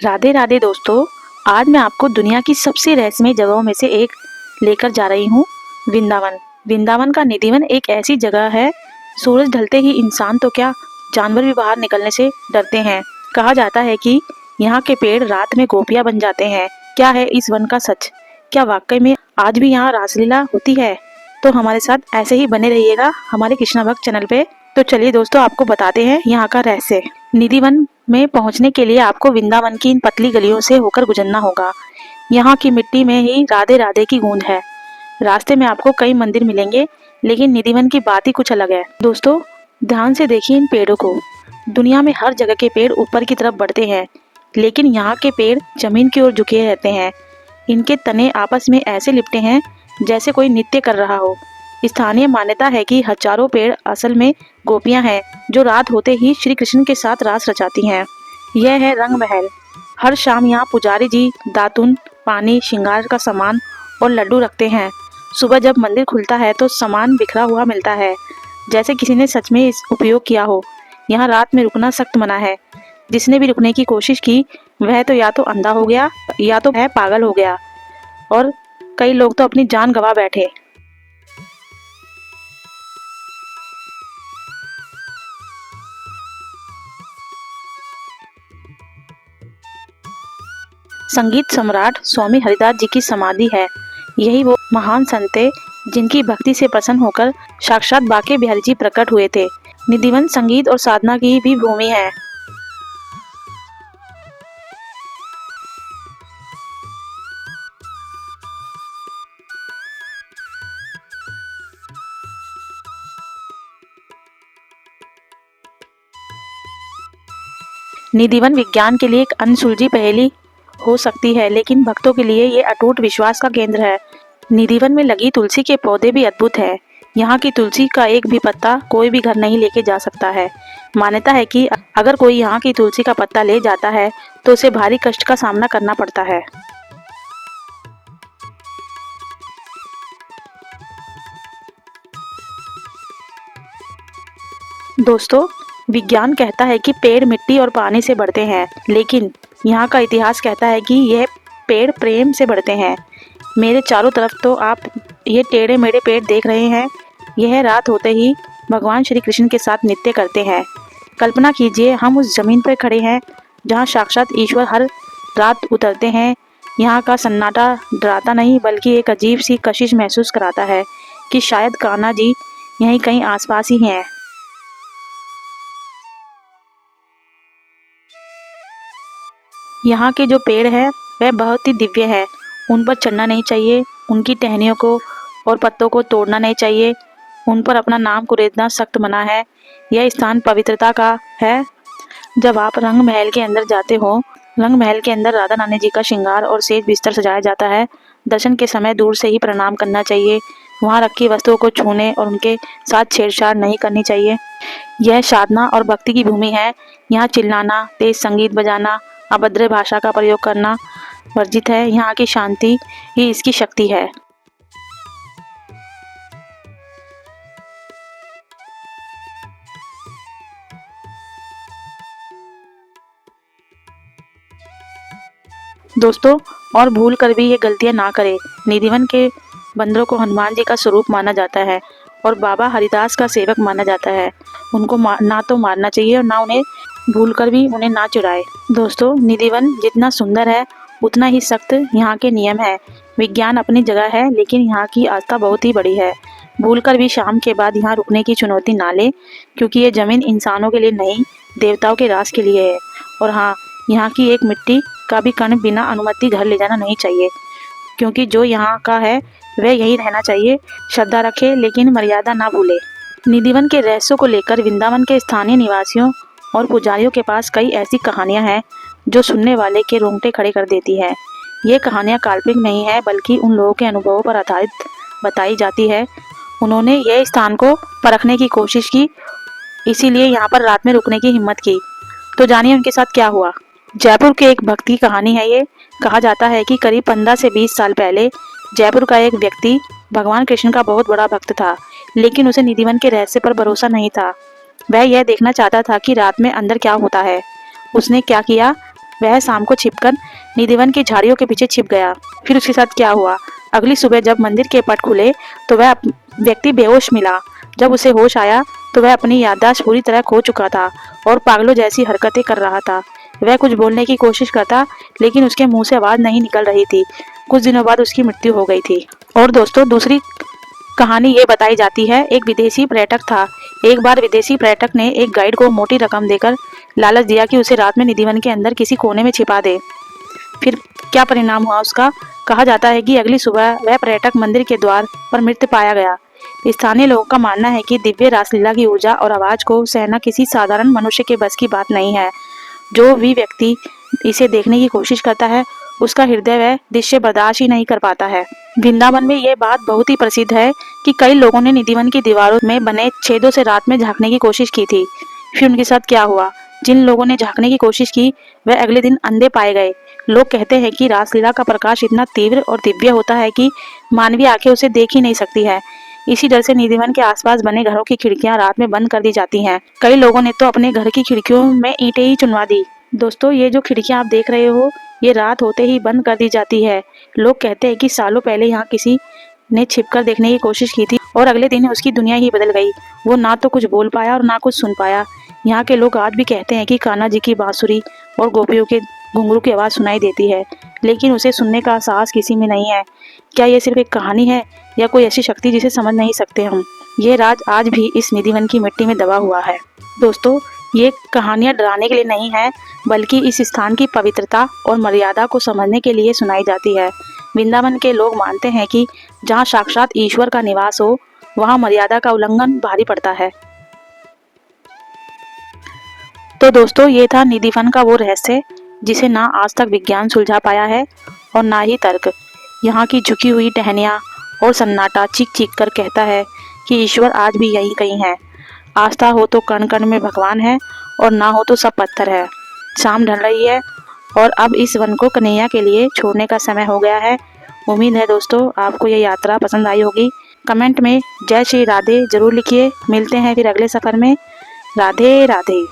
राधे राधे दोस्तों। आज मैं आपको दुनिया की सबसे रहस्यमय जगहों में से एक लेकर जा रही हूँ, वृंदावन। वृंदावन का निधिवन एक ऐसी जगह है, सूरज ढलते ही इंसान तो क्या, जानवर भी बाहर निकलने से डरते हैं। कहा जाता है कि यहाँ के पेड़ रात में गोपियाँ बन जाते हैं। क्या है इस वन का सच? क्या वाकई में आज भी यहाँ रासलीला होती है? तो हमारे साथ ऐसे ही बने रहिएगा हमारे कृष्णा भक्त चैनल पे। तो चलिए दोस्तों, आपको बताते हैं यहाँ का रहस्य। निधिवन में पहुंचने के लिए आपको वृंदावन की इन पतली गलियों से होकर गुजरना होगा। यहाँ की मिट्टी में ही राधे राधे की गूंज है। रास्ते में आपको कई मंदिर मिलेंगे, लेकिन निधिवन की बात ही कुछ अलग है। दोस्तों, ध्यान से देखिए इन पेड़ों को। दुनिया में हर जगह के पेड़ ऊपर की तरफ बढ़ते हैं, लेकिन यहाँ के पेड़ जमीन की ओर झुके रहते हैं। इनके तने आपस में ऐसे लिपटे हैं जैसे कोई नृत्य कर रहा हो। स्थानीय मान्यता है कि हजारों पेड़ असल में गोपियां हैं, जो रात होते ही श्री कृष्ण के साथ रास रचाती हैं। यह है रंग महल। हर शाम यहाँ पुजारी जी दातुन, पानी, श्रृंगार का सामान और लड्डू रखते हैं। सुबह जब मंदिर खुलता है तो सामान बिखरा हुआ मिलता है, जैसे किसी ने सच में इस उपयोग किया हो। यहाँ रात में रुकना सख्त मना है। जिसने भी रुकने की कोशिश की वह तो या तो अंधा हो गया या तो है पागल हो गया, और कई लोग तो अपनी जान गंवा बैठे। संगीत सम्राट स्वामी हरिदास जी की समाधि है। यही वो महान संत थे जिनकी भक्ति से प्रसन्न होकर साक्षात बांके बिहारी जी प्रकट हुए थे। निधिवन संगीत और साधना की भी भूमि है। निधिवन विज्ञान के लिए एक अनसुलझी पहेली हो सकती है, लेकिन भक्तों के लिए ये अटूट विश्वास का केंद्र है। निधिवन में लगी तुलसी के पौधे भी अद्भुत है। यहाँ की तुलसी का एक भी पत्ता कोई भी घर नहीं लेके जा सकता है। मान्यता है कि अगर कोई यहाँ की तुलसी का पत्ता ले जाता है तो उसे भारी कष्ट का सामना करना पड़ता है। दोस्तों, विज्ञान कहता है कि पेड़ मिट्टी और पानी से बढ़ते हैं, लेकिन यहाँ का इतिहास कहता है कि यह पेड़ प्रेम से बढ़ते हैं। मेरे चारों तरफ तो आप ये टेढ़े मेढ़े पेड़ देख रहे हैं। यह रात होते ही भगवान श्री कृष्ण के साथ नृत्य करते हैं। कल्पना कीजिए, हम उस जमीन पर खड़े हैं जहाँ साक्षात ईश्वर हर रात उतरते हैं। यहाँ का सन्नाटा डराता नहीं, बल्कि एक अजीब सी कशिश महसूस कराता है कि शायद कान्हा जी यहीं कहीं आसपास ही हैं। यहाँ के जो पेड़ हैं वह बहुत ही दिव्य है। उन पर चढ़ना नहीं चाहिए, उनकी टहनियों को और पत्तों को तोड़ना नहीं चाहिए। उन पर अपना नाम कुरेदना सख्त मना है। यह स्थान पवित्रता का है। जब आप रंग महल के अंदर जाते हो, रंग महल के अंदर राधा रानी जी का श्रृंगार और सेज बिस्तर सजाया जाता है। दर्शन के समय दूर से ही प्रणाम करना चाहिए। वहाँ रखी वस्तुओं को छूने और उनके साथ छेड़छाड़ नहीं करनी चाहिए। यह साधना और भक्ति की भूमि है। यहाँ चिल्लाना, तेज संगीत बजाना, अभद्र भाषा का प्रयोग करना वर्जित है। यहाँ की शांति ही इसकी शक्ति है। दोस्तों, और भूल कर भी ये गलतियां ना करें। निधिवन के बंदरों को हनुमान जी का स्वरूप माना जाता है और बाबा हरिदास का सेवक माना जाता है। उनको ना तो मारना चाहिए और ना उन्हें भूल कर भी उन्हें ना चुराए। दोस्तों, निधिवन जितना सुंदर है उतना ही सख्त यहाँ के नियम है। विज्ञान अपनी जगह है, लेकिन यहाँ की आस्था बहुत ही बड़ी है। भूल कर भी शाम के बाद यहाँ रुकने की चुनौती ना ले, क्योंकि ये जमीन इंसानों के लिए नहीं, देवताओं के राज के लिए है। और हाँ, यहाँ की एक मिट्टी का भी कण बिना अनुमति घर ले जाना नहीं चाहिए, क्योंकि जो यहाँ का है वह यहीं रहना चाहिए। श्रद्धा रखे, लेकिन मर्यादा ना भूले। निधिवन के रहस्यों को लेकर वृंदावन के स्थानीय निवासियों और पुजारियों के पास कई ऐसी कहानियां हैं जो सुनने वाले के रोंगटे खड़े कर देती है। ये कहानियां काल्पनिक नहीं है, बल्कि उन लोगों के अनुभवों पर आधारित बताई जाती है। उन्होंने यह स्थान को परखने की कोशिश की, इसीलिए यहाँ पर रात में रुकने की हिम्मत की। तो जानिए उनके साथ क्या हुआ। जयपुर की एक भक्त की कहानी है ये। कहा जाता है कि करीब 15 से 20 साल पहले जयपुर का एक व्यक्ति भगवान कृष्ण का बहुत बड़ा भक्त था, लेकिन उसे निधिवन के रहस्य पर भरोसा नहीं था। वह यह देखना चाहता था कि रात में अंदर क्या होता है। उसने क्या किया, वह शाम को छिपकर निधिवन की झाड़ियों के पीछे छिप गया। फिर उसके साथ क्या हुआ? अगली सुबह जब मंदिर के पट खुले तो वह व्यक्ति बेहोश मिला। जब उसे होश आया तो वह अपनी याददाश्त पूरी तरह खो चुका था और पागलों जैसी हरकतें कर रहा था। वह कुछ बोलने की कोशिश करता, लेकिन उसके मुंह से आवाज नहीं निकल रही थी। कुछ दिनों बाद उसकी मृत्यु हो गई थी। और दोस्तों, दूसरी कहानी ये बताई जाती है, एक विदेशी पर्यटक था। एक बार विदेशी पर्यटक ने एक गाइड को मोटी रकम देकर लालच दिया कि उसे रात में निधिवन के अंदर किसी कोने में छिपा दे। फिर क्या परिणाम हुआ उसका? कहा जाता है कि अगली सुबह वह पर्यटक मंदिर के द्वार पर मृत पाया गया। स्थानीय लोगों का मानना है कि दिव्य रासलीला की ऊर्जा और आवाज को सहना किसी साधारण मनुष्य के बस की बात नहीं है। जो भी व्यक्ति इसे देखने की कोशिश करता है, उसका हृदय वह दृश्य बर्दाश्त ही नहीं कर पाता है। वृंदावन में ये बात बहुत ही प्रसिद्ध है कि कई लोगों ने निधिवन की दीवारों में बने छेदों से रात में झांकने की कोशिश की थी। फिर उनके साथ क्या हुआ? जिन लोगों ने झांकने की कोशिश की वह अगले दिन अंधे पाए गए। लोग कहते हैं कि रासलीला का प्रकाश इतना तीव्र और दिव्य होता है कि मानवीय आंखें उसे देख ही नहीं सकती है। इसी डर से निधिवन के आसपास बने घरों की खिड़कियां रात में बंद कर दी जाती हैं। कई लोगों ने तो अपने घर की खिड़कियों में ईंटें ही चुनवा दी। दोस्तों, ये जो खिड़कियां आप देख रहे हो, ये रात होते ही बंद कर दी जाती है। लोग कहते हैं कि सालों पहले यहाँ किसी ने छिपकर देखने की कोशिश की थी और अगले दिन उसकी दुनिया ही बदल गई। वो ना तो कुछ बोल पाया और ना कुछ सुन पाया। यहाँ के लोग आज भी कहते हैं कि कान्हा जी की बांसुरी और गोपियों के घुंघरू की आवाज़ सुनाई देती है, लेकिन उसे सुनने का साहस किसी में नहीं है। क्या ये सिर्फ एक कहानी है या कोई ऐसी शक्ति जिसे समझ नहीं सकते हम? ये राज आज भी इस निधिवन की मिट्टी में दबा हुआ है। दोस्तों, ये कहानियाँ डराने के लिए नहीं है, बल्कि इस स्थान की पवित्रता और मर्यादा को समझने के लिए सुनाई जाती है। वृंदावन के लोग मानते हैं कि जहाँ साक्षात ईश्वर का निवास हो, वहाँ मर्यादा का उल्लंघन भारी पड़ता है। तो दोस्तों, ये था निधिवन का वो रहस्य जिसे ना आज तक विज्ञान सुलझा पाया है और ना ही तर्क। यहाँ की झुकी हुई टहनियाँ और सन्नाटा चीख चीख कर कहता है कि ईश्वर आज भी यहीं कहीं है। आस्था हो तो कण कण में भगवान है और ना हो तो सब पत्थर है। शाम ढल रही है और अब इस वन को कन्हैया के लिए छोड़ने का समय हो गया है। उम्मीद है दोस्तों आपको ये यात्रा पसंद आई होगी। कमेंट में जय श्री राधे जरूर लिखिए। मिलते हैं फिर अगले सफ़र में। राधे राधे।